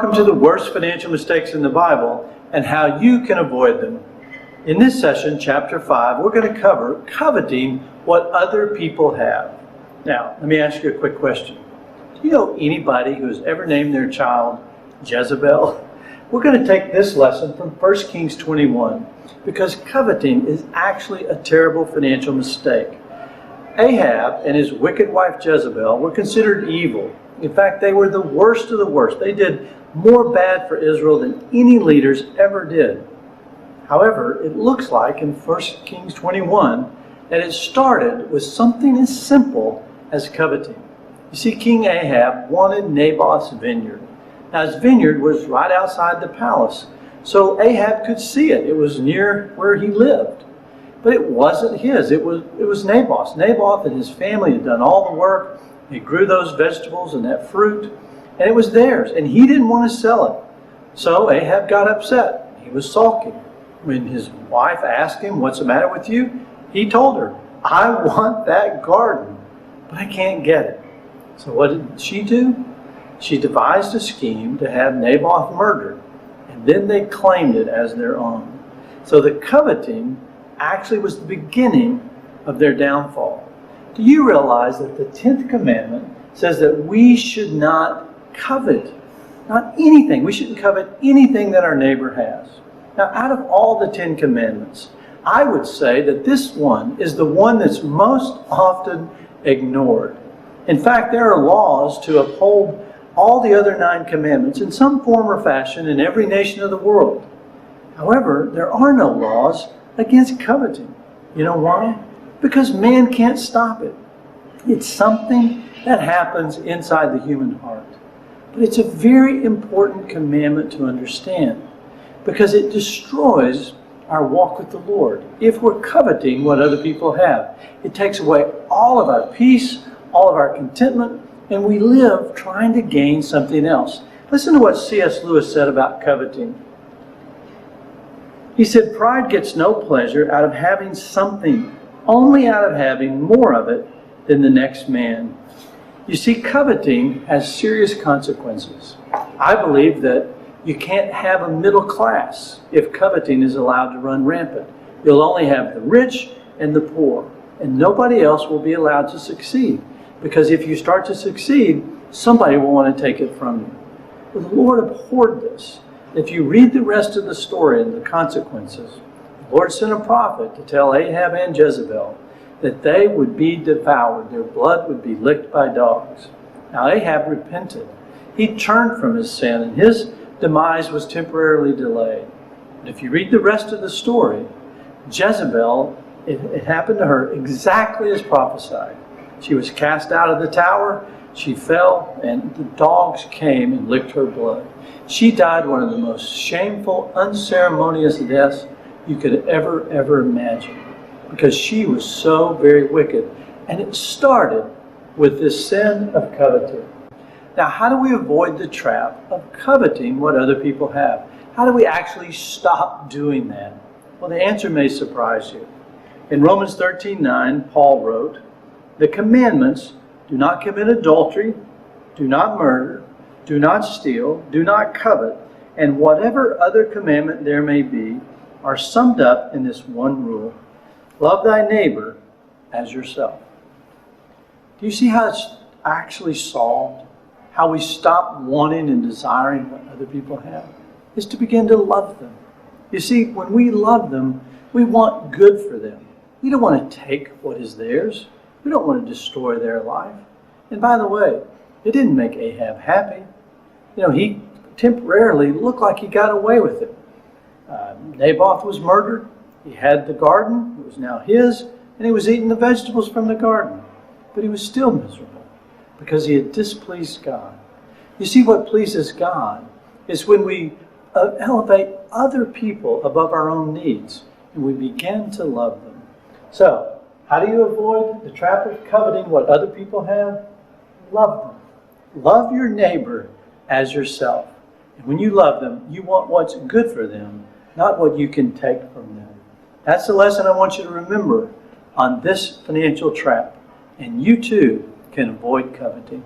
Welcome to the worst financial mistakes in the Bible and how you can avoid them. In this session, chapter 5, we're going to cover coveting what other people have. Now, let me ask you a quick question. Do you know anybody who has ever named their child Jezebel? We're going to take this lesson from 1 Kings 21 because coveting is actually a terrible financial mistake. Ahab and his wicked wife Jezebel were considered evil. In fact, they were the worst of the worst. They did more bad for Israel than any leaders ever did. However, it looks like in 1 Kings 21 that it started with something as simple as coveting. You see, King Ahab wanted Naboth's vineyard. Now, his vineyard was right outside the palace, so Ahab could see it. It was near where he lived. But it wasn't his. It was Naboth's. Naboth and his family had done all the work. They grew those vegetables and that fruit, and it was theirs, and he didn't want to sell it. So Ahab got upset. He was sulking. When his wife asked him, "What's the matter with you?" he told her, "I want that garden, but I can't get it." So what did she do? She devised a scheme to have Naboth murdered, and then they claimed it as their own. So the coveting actually was the beginning of their downfall. Do you realize that the 10th commandment says that we should not covet, not anything. We shouldn't covet anything that our neighbor has. Now, out of all the 10 commandments, I would say that this one is the one that's most often ignored. In fact, there are laws to uphold all the other 9 commandments in some form or fashion in every nation of the world. However, there are no laws against coveting. You know why? Because man can't stop it. It's something that happens inside the human heart. But it's a very important commandment to understand because it destroys our walk with the Lord. If we're coveting what other people have, it takes away all of our peace, all of our contentment, and we live trying to gain something else. Listen to what C.S. Lewis said about coveting. He said, "Pride gets no pleasure out of having something, only out of having more of it than the next man." You see, coveting has serious consequences. I believe that you can't have a middle class if coveting is allowed to run rampant. You'll only have the rich and the poor, and nobody else will be allowed to succeed. Because if you start to succeed, somebody will want to take it from you. But the Lord abhorred this. If you read the rest of the story and the consequences, the Lord sent a prophet to tell Ahab and Jezebel that they would be devoured. Their blood would be licked by dogs. Now Ahab repented. He turned from his sin, and his demise was temporarily delayed. But if you read the rest of the story, Jezebel, it happened to her exactly as prophesied. She was cast out of the tower, she fell, and the dogs came and licked her blood. She died one of the most shameful, unceremonious deaths you could ever imagine, because she was so very wicked. And it started with this sin of coveting. Now, how do we avoid the trap of coveting what other people have? How do we actually stop doing that? Well, the answer may surprise you. In Romans 13:9, Paul wrote, "The commandments, do not commit adultery, do not murder, do not steal, do not covet, and whatever other commandment there may be, are summed up in this one rule: love thy neighbor as yourself." Do you see how it's actually solved? How we stop wanting and desiring what other people have? Is to begin to love them. You see, when we love them, we want good for them. We don't want to take what is theirs. We don't want to destroy their life. And by the way, it didn't make Ahab happy. You know, he temporarily looked like he got away with it. Naboth was murdered. He had the garden. It was now his. And he was eating the vegetables from the garden. But he was still miserable because he had displeased God. You see, what pleases God is when we elevate other people above our own needs and we begin to love them. So, how do you avoid the trap of coveting what other people have? Love them. Love your neighbor as yourself. And when you love them, you want what's good for them, not what you can take from them. That's the lesson I want you to remember on this financial trap. And you too can avoid coveting.